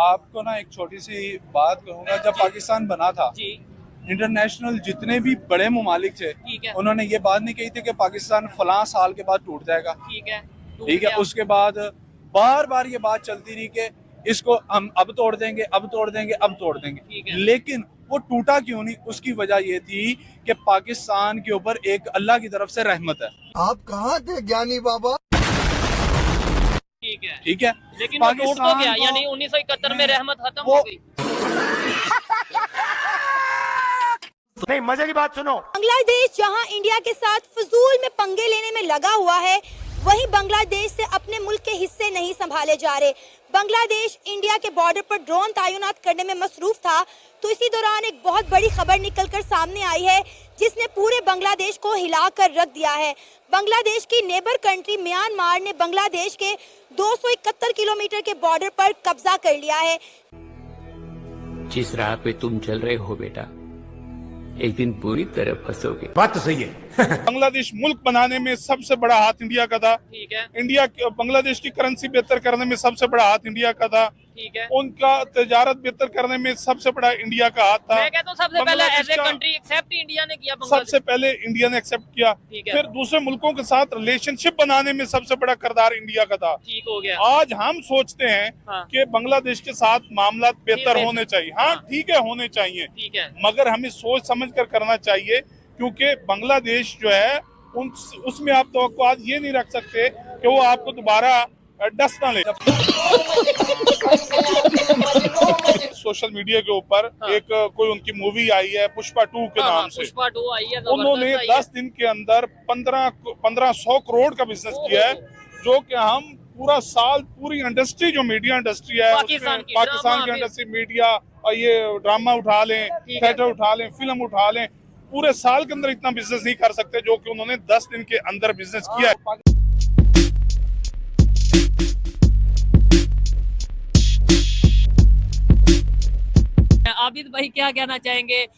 आपको ना एक छोटी सी बात कहूंगा। जब पाकिस्तान बना था जी इंटरनेशनल जितने भी बड़े ममालिक थे ठीक है उन्होंने ये बात नहीं कही थी कि पाकिस्तान फलां साल के बाद टूट जाएगा। ठीक है टूट ठीक है, गया। उसके बाद बार बार ये बात चलती रही कि इसको हम अब तोड़ देंगे, अब तोड़ देंगे, अब तोड़ ठीक देंगे। है। लेकिन वो टूटा क्यों नहीं? उसकी वजह ये थी कि पाकिस्तान के ऊपर एक अल्लाह की तरफ से रहमत है। आप कहाँ थे ज्ञानी बाबा? ठीक है ठीक है, लेकिन वो टूट तो गया, को- यानी 1971 में रहमत खत्म वो- हो गई। नहीं, मजे की बात सुनो। बांग्लादेश जहां इंडिया के साथ फजूल में पंगे लेने में लगा हुआ है, वहीं बांग्लादेश से अपने मुल्क के हिस्से नहीं संभाले जा रहे। बांग्लादेश इंडिया के बॉर्डर पर ड्रोन तैनात करने में मसरूफ था, तो इसी दौरान एक बहुत बड़ी खबर निकलकर सामने आई है जिसने पूरे बांग्लादेश को हिलाकर रख दिया है। बांग्लादेश की नेबर कंट्री म्यांमार ने बांग्लादेश के 271 किलोमीटर के बॉर्डर पर कब्जा कर लिया है। जिस राह पे तुम चल रहे हो बेटा, एक दिन पूरी तरह फंसोगे। बात तो सही है। बांग्लादेश मुल्क बनाने में सबसे बड़ा हाथ इंडिया का था। ठीक है इंडिया बांग्लादेश की करेंसी बेहतर करने में सबसे बड़ा हाथ इंडिया का था। ठीक है। उनका तजारत बेहतर करने में सबसे बड़ा इंडिया का हाथ था। मैं कहता हूँ सबसे पहले बांग्लादेश एज ए का- कंट्री एक्सेप्ट इंडिया ने किया बांग्लादेश। सबसे पहले इंडिया ने एक्सेप्ट किया, ठीक है। फिर दूसरे मुल्कों के साथ रिलेशनशिप बनाने में सबसे बड़ा किरदार इंडिया का था। ठीक हो गया। आज हम सोचते हैं हाँ। कि बांग्लादेश के साथ मामला बेहतर ठीक है। होने चाहिए। हाँ, ठीक है, होने चाहिए, ठीक है मगर हमें सोच समझ कर करना चाहिए, क्योंकि बांग्लादेश जो है उसमें आप तवक्कुआत ये नहीं रख सकते कि वो आपको दोबारा डस्ट ना ले। सोशल मीडिया के ऊपर हाँ। एक कोई उनकी मूवी आई है पुष्पा 2 के हाँ, नाम से। पुष्पा 2 आई है, उन्होंने जबरदस्त आई है। 10 दिन के अंदर 1500 करोड़ का बिजनेस किया है, जो कि हम पूरा साल पूरी इंडस्ट्री जो मीडिया इंडस्ट्री है पाकिस्तान की पाकिस्तान की ड्रामा इंडस्ट्री मीडिया और ये ड्रामा उठा लें, ठीक है। थिएटर उठा लें, फिल्म उठा लें, पूरे साल के अंदर इतना बिजनेस नहीं कर सकते जो कि उन्होंने 10 दिन के अंदर बिजनेस किया है। आबिद भाई क्या कहना चाहेंगे?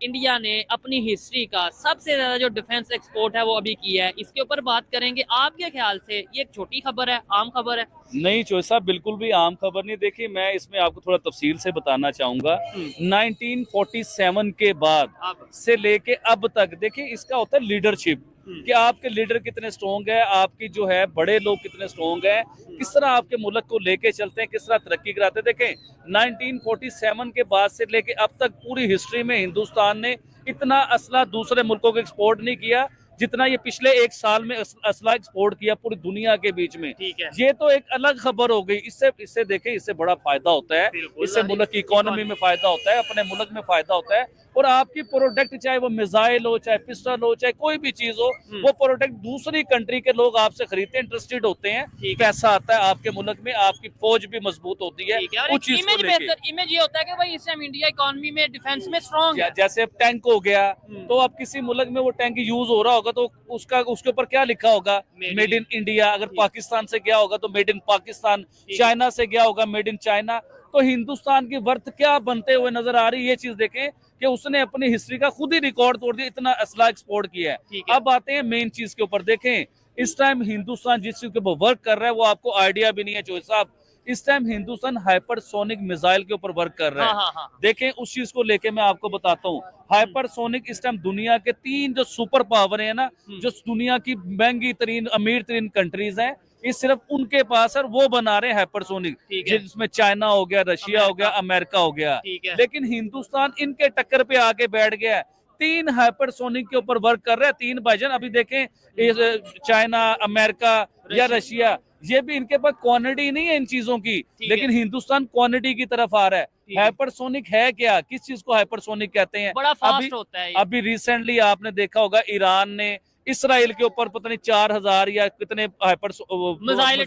इंडिया ने अपनी हिस्ट्री का सबसे ज्यादा जो डिफेंस एक्सपोर्ट है वो अभी किया है, इसके ऊपर बात करेंगे। आपके ख्याल से ये एक छोटी खबर है, आम खबर है? नहीं चोई साहब, बिल्कुल भी आम खबर नहीं। देखिए, मैं इसमें आपको थोड़ा तफसील से बताना चाहूंगा। 1947 के बाद अब से लेके अब तक देखिए, इसका होता है लीडरशिप, कि आपके लीडर कितने स्ट्रॉन्ग है, आपकी जो है बड़े लोग कितने स्ट्रॉन्ग है, किस तरह आपके मुल्क को लेके चलते हैं, किस तरह तरक्की कराते हैं। देखें, 1947 के बाद से लेके अब तक पूरी हिस्ट्री में हिंदुस्तान ने इतना असला दूसरे मुल्कों को एक्सपोर्ट नहीं किया जितना ये पिछले एक साल में असला एक्सपोर्ट किया पूरी दुनिया के बीच में। ठीक है। ये तो एक अलग खबर हो गई। इससे देखें, इससे बड़ा फायदा होता है, बिल्कुल। इससे मुल्क की इकोनॉमी में फायदा होता है, अपने मुल्क में फायदा होता है, और आपकी प्रोडक्ट चाहे वो मिसाइल हो, चाहे पिस्टल हो, चाहे कोई भी चीज हो, वो प्रोडक्ट दूसरी कंट्री के लोग आपसे खरीदते हैं, इंटरेस्टेड होते हैं, पैसा आता है आपके मुल्क में, आपकी फौज भी मजबूत होती है। ठीक है। और उस एक चीज इमेज को लेके बेहतर इमेज ये होता है कि भाई इससे हम इंडिया इकोनॉमी में डिफेंस में स्ट्रांग है। जैसे अब टैंक हो गया, तो अब किसी मुल्क में वो टैंक यूज हो रहा होगा तो उसके ऊपर क्या लिखा होगा? Made in India. अगर पाकिस्तान से गया होगा तो मेड इन पाकिस्तान, चाइना से गया होगा मेड इन चाइना। तो हिंदुस्तान की वर्थ क्या बनते हुए नजर आ रही है, ये चीज देखें कि उसने अपनी हिस्ट्री का खुद ही रिकॉर्ड तोड़ दिया, इतना असला एक्सपोर्ट किया है। अब आते हैं मेन चीज के ऊपर। देखें, इस टाइम हिंदुस्तान जिस चीज के ऊपर वर्क कर रहा है वो आपको आइडिया भी नहीं है चोई साहब। इस टाइम हिंदुस्तान हाइपरसोनिक मिसाइल के ऊपर वर्क कर रहा है। हाँ। देखें, उस चीज को लेके मैं आपको बताता हूँ। हाइपरसोनिक इस टाइम दुनिया के 3 जो सुपर पावर है ना, जो दुनिया की महंगी तरीन अमीर तरीन कंट्रीज हैं, ये सिर्फ उनके पास है, वो बना रहे हैं हाइपरसोनिक, जिसमें चाइना हो गया, रशिया हो गया, अमेरिका हो गया। लेकिन हिंदुस्तान इनके टक्कर पे आके बैठ गया है। 3 हाइपरसोनिक के ऊपर वर्क कर रहे हैं, 3 भाईजान। अभी देखें, चाइना, अमेरिका या रशिया, ये भी इनके पास क्वांटिटी नहीं है इन चीजों की, लेकिन हिंदुस्तान क्वांटिटी की तरफ आ रहा है। हाइपरसोनिक है क्या? किस चीज को हाइपरसोनिक कहते हैं? बड़ा फास्ट होता है ये। अभी रिसेंटली आपने देखा होगा, ईरान ने इसराइल के ऊपर पता नहीं 4000 या कितने मिसाइल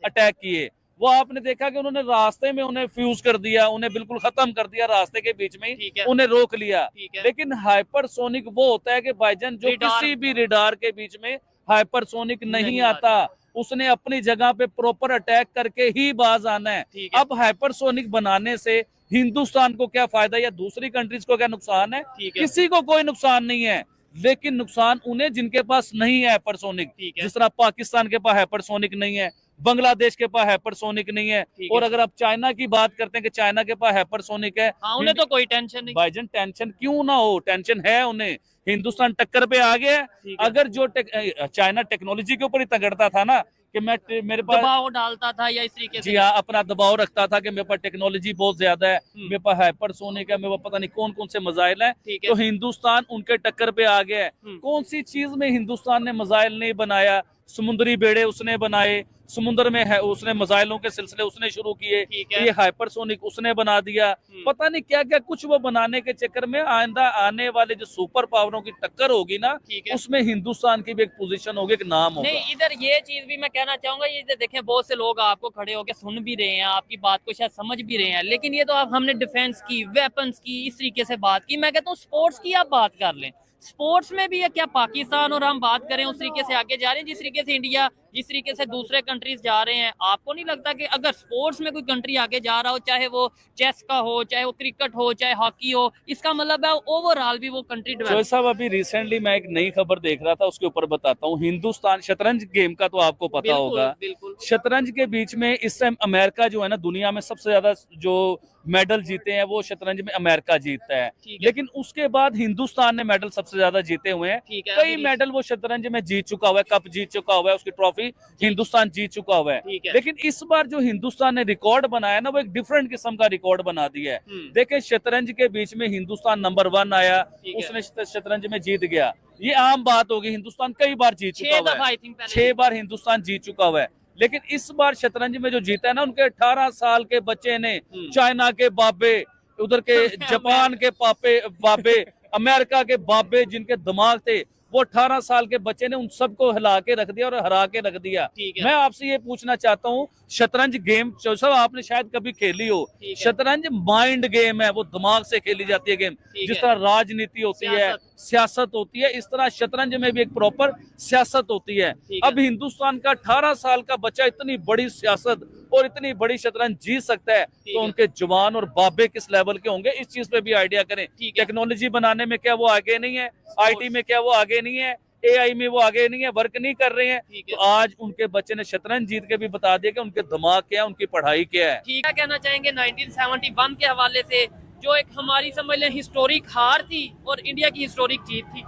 अटैक किए। वो आपने देखा कि उन्होंने रास्ते में उन्हें फ्यूज कर दिया, उन्हें बिल्कुल खत्म कर दिया, रास्ते के बीच में ही उन्हें रोक लिया। लेकिन हाइपरसोनिक वो होता है कि भाईजान जो किसी भी रेडार के बीच में हाइपरसोनिक नहीं आता, उसने अपनी जगह पे प्रॉपर अटैक करके ही बाज आना है। अब हाइपरसोनिक बनाने से हिंदुस्तान को क्या फायदा या दूसरी कंट्रीज को क्या नुकसान है? किसी को कोई नुकसान नहीं है, लेकिन नुकसान उन्हें जिनके पास नहीं है हाइपरसोनिक। जिस तरह पाकिस्तान के पास हाइपरसोनिक नहीं है, बांग्लादेश के पास हाइपरसोनिक नहीं है। ठीक और है। अगर आप चाइना की बात करते हैं कि चाइना के पास हाइपरसोनिक है, हाँ, उन्हें तो कोई टेंशन नहीं। भाईजान टेंशन क्यों ना हो, टेंशन है उन्हें। हिंदुस्तान टक्कर पे आ गया है। ठीक है। अगर जो चाइना टेक्नोलॉजी के ऊपर ही तगड़ता था ना कि मेरे पास, दबाव डालता था या इस तरीके से। जी हाँ, अपना दबाव रखता था कि मेरे पास टेक्नोलॉजी बहुत ज्यादा है, मेरे पास हाइपरसोनिक है, मेरे पास पता नहीं कौन कौन से मिसाइल है, ठीक है। तो हिंदुस्तान उनके टक्कर पे आ गया है। कौन सी चीज में हिंदुस्तान ने मिसाइल नहीं बनाया? समुद्री बेड़े उसने बनाए, समुद्र में है उसने मिसाइलों के सिलसिले उसने शुरू किए, ठीक है। ये हाइपरसोनिक उसने बना दिया, पता नहीं क्या क्या कुछ वो बनाने के चक्कर में आइंदा आने वाले जो सुपर पावरों की टक्कर होगी ना, ठीक है। उसमें हिंदुस्तान की भी एक पोजीशन होगी, एक नाम होगा। नहीं, इधर ये चीज भी मैं कहना चाहूंगा, ये जो देखें बहुत से लोग आपको खड़े होकर सुन भी रहे हैं, आपकी बात को शायद समझ भी रहे हैं, लेकिन ये तो आप हमने डिफेंस की, वेपन्स की, इस तरीके से बात की। मैं कहता हूँ स्पोर्ट्स की आप बात कर लें। स्पोर्ट्स में भी है क्या पाकिस्तान और हम बात करें उस तरीके से आगे जा रहे हैं जिस तरीके से इंडिया, जिस तरीके से दूसरे कंट्रीज जा रहे हैं? आपको नहीं लगता कि अगर स्पोर्ट्स में कोई कंट्री आगे जा रहा हो, चाहे वो चेस का हो, चाहे वो क्रिकेट हो, चाहे हॉकी हो, इसका मतलब है ओवरऑल भी वो कंट्री शोएब डेवलप। साहब, अभी रिसेंटली मैं एक नई खबर देख रहा था, उसके ऊपर बताता हूँ। हिंदुस्तान शतरंज गेम का तो आपको पता होगा, बिल्कुल। शतरंज के बीच में इस टाइम अमेरिका जो है ना, दुनिया में सबसे ज्यादा जो मेडल जीते हैं वो शतरंज में अमेरिका जीतता है, ठीक है। लेकिन उसके बाद हिंदुस्तान ने मेडल सबसे ज्यादा जीते हुए हैं। ठीक है। कई मेडल वो शतरंज में जीत चुका हुआ है, कप जीत चुका हुआ है, उसकी ट्रॉफी हिंदुस्तान जीत चुका हुआ है। ठीक है। लेकिन इस बार जो हिंदुस्तान ने रिकॉर्ड बनाया ना, वो एक डिफरेंट किस्म का रिकॉर्ड बना दिया है। देखिए, शतरंज के बीच में हिंदुस्तान नंबर 1 आया, ठीक है। उसने शतरंज में जीत गया, ये आम बात होगी। हिंदुस्तान कई बार जीत चुका 6 हुआ दफा है, आई थिंक 6 बार हिंदुस्तान जीत चुका हुआ है। लेकिन इस बार शतरंज में जो जीता है ना, उनके 18 साल के बच्चे ने, चाइना के बाबे, उधर के जापान के बाबे, अमेरिका के बाबे, जिनके दिमाग थे, वो 18 साल के बच्चे ने उन सबको हिला के रख दिया और हरा के रख दिया। ठीक है। मैं आपसे ये पूछना चाहता हूँ, शतरंज गेम सब आपने शायद कभी खेली हो, ठीक है। शतरंज माइंड गेम है, वो दिमाग से खेली जाती है गेम। ठीक जिस है। तरह राजनीति होती है, सियासत होती है, इस तरह शतरंज में भी एक प्रॉपर सियासत होती है। ठीक है। अब हिंदुस्तान का 18 साल का बच्चा इतनी बड़ी सियासत और इतनी बड़ी शतरंज जीत सकता है, तो है। उनके जवान और बाबे किस लेवल के होंगे, इस चीज पे भी आइडिया करें। ठीक है। टेक्नोलॉजी बनाने में क्या वो आगे नहीं है? IT में क्या वो आगे नहीं है? AI में वो आगे नहीं है? वर्क नहीं कर रहे हैं? ठीक है। तो आज उनके बच्चे ने शतरंज जीत के भी बता दिया कि उनके दिमाग क्या है, उनकी पढ़ाई क्या है। ठीक है। कहना चाहेंगे 1971 के हवाले से, जो एक हमारी समझ लें हिस्टोरिक हार थी और इंडिया की हिस्टोरिक जीत थी?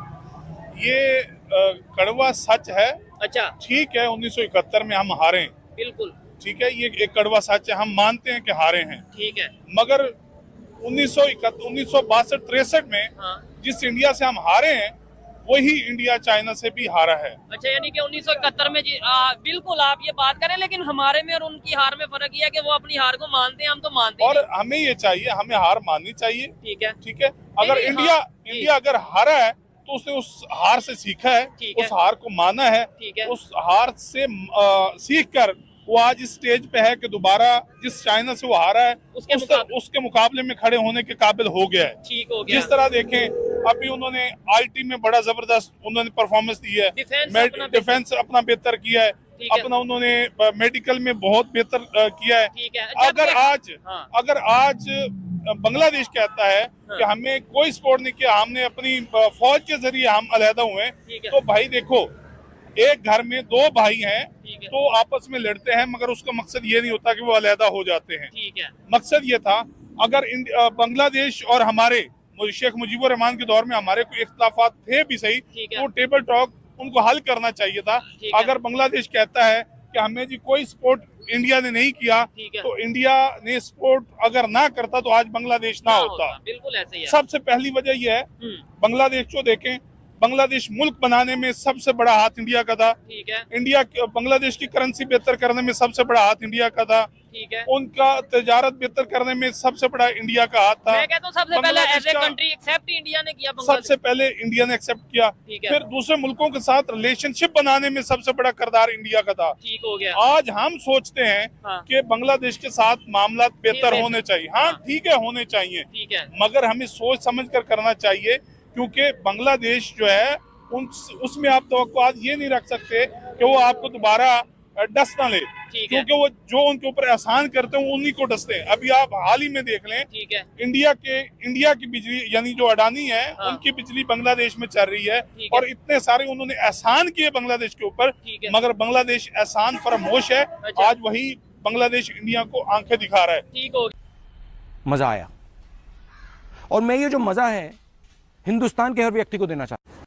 ये कड़वा सच है। अच्छा, ठीक है, 1971 में हम हारे, बिल्कुल ठीक है, ये एक कड़वा सच है, हम मानते हैं कि हारे हैं। ठीक है। मगर 1962-63 में हाँ। जिस इंडिया से हम हारे हैं, वही इंडिया चाइना से भी हारा है। अच्छा, यानी कि 1971 में बिल्कुल आप ये बात करें, लेकिन हमारे में और उनकी हार में फर्क ये है कि वो अपनी हार को मानते हैं, हम तो मानते और नहीं। हमें ये चाहिए, हमें हार माननी चाहिए। ठीक है। ठीक है, अगर नहीं, इंडिया हाँ, जी। इंडिया अगर हारा है तो उसने उस हार से सीखा है, ठीक है। उस हार को माना है, ठीक है। उस हार से सीख कर वो आज इस स्टेज पे है कि दोबारा जिस चाइना से वो हारा है उसके मुकाबले में खड़े होने के काबिल हो गया है। ठीक हो गया। जिस तरह देखें, अभी उन्होंने IT में बड़ा जबरदस्त उन्होंने परफॉर्मेंस दी है, डिफेंस अपना बेहतर किया है, अपना उन्होंने मेडिकल में बहुत बेहतर किया है। ठीक है। अगर आज बांग्लादेश कहता है कि हमें कोई सपोर्ट नहीं किया, हमने अपनी फौज के जरिए हम अलहदा हुए, तो भाई देखो, एक घर में 2 भाई हैं तो आपस में लड़ते हैं, मगर उसका मकसद ये नहीं होता कि वो अलहदा हो जाते हैं। ठीक है। मकसद ये था, अगर बांग्लादेश और हमारे शेख मुजीबुर रहमान के दौर में हमारे कोई इख्तिलाफात थे भी सही, तो टेबल टॉक उनको हल करना चाहिए था। अगर बांग्लादेश कहता है कि हमें जी कोई सपोर्ट इंडिया ने नहीं किया, तो इंडिया ने सपोर्ट अगर ना करता तो आज बांग्लादेश ना होता। बिल्कुल ऐसे ही है। सबसे पहली वजह यह है, बांग्लादेश को देखें, बांग्लादेश मुल्क बनाने में सबसे बड़ा हाथ इंडिया का था। ठीक है। इंडिया बांग्लादेश की करेंसी बेहतर करने में सबसे बड़ा हाथ इंडिया का था। ठीक है। उनका तजारत बेहतर करने में सबसे बड़ा इंडिया का हाथ था। मैं कहता हूं सबसे पहले as a country accept India ने किया, सबसे पहले इंडिया ने एक्सेप्ट किया। फिर दूसरे मुल्कों के साथ रिलेशनशिप बनाने में सबसे बड़ा किरदार इंडिया का था। ठीक हो गया। आज हम सोचते हैं कि बांग्लादेश के साथ मामला बेहतर होने चाहिए। हाँ, ठीक है, होने चाहिए, ठीक है, मगर हमें सोच समझ कर करना चाहिए, क्योंकि बांग्लादेश जो है उसमें आप तवक्कुआत ये नहीं रख सकते कि वो आपको दोबारा डस ना ले, ठीक है। क्योंकि वो जो उनके ऊपर एहसान करते हैं उन्हीं को डसते हैं। अभी आप हाल ही में देख लें, ठीक है, इंडिया की बिजली यानी जो अडानी है, हाँ। उनकी बिजली बांग्लादेश में चल रही है, ठीक है। और इतने सारे उन्होंने एहसान किए बांग्लादेश के ऊपर, ठीक है। मगर बांग्लादेश एहसान फरामोश है। अच्छा। आज वही बांग्लादेश इंडिया को आंखें दिखा रहा है। ठीक हो मजा आया, और मैं ये जो मजा है हिंदुस्तान के हर व्यक्ति को देना चाहता हूं।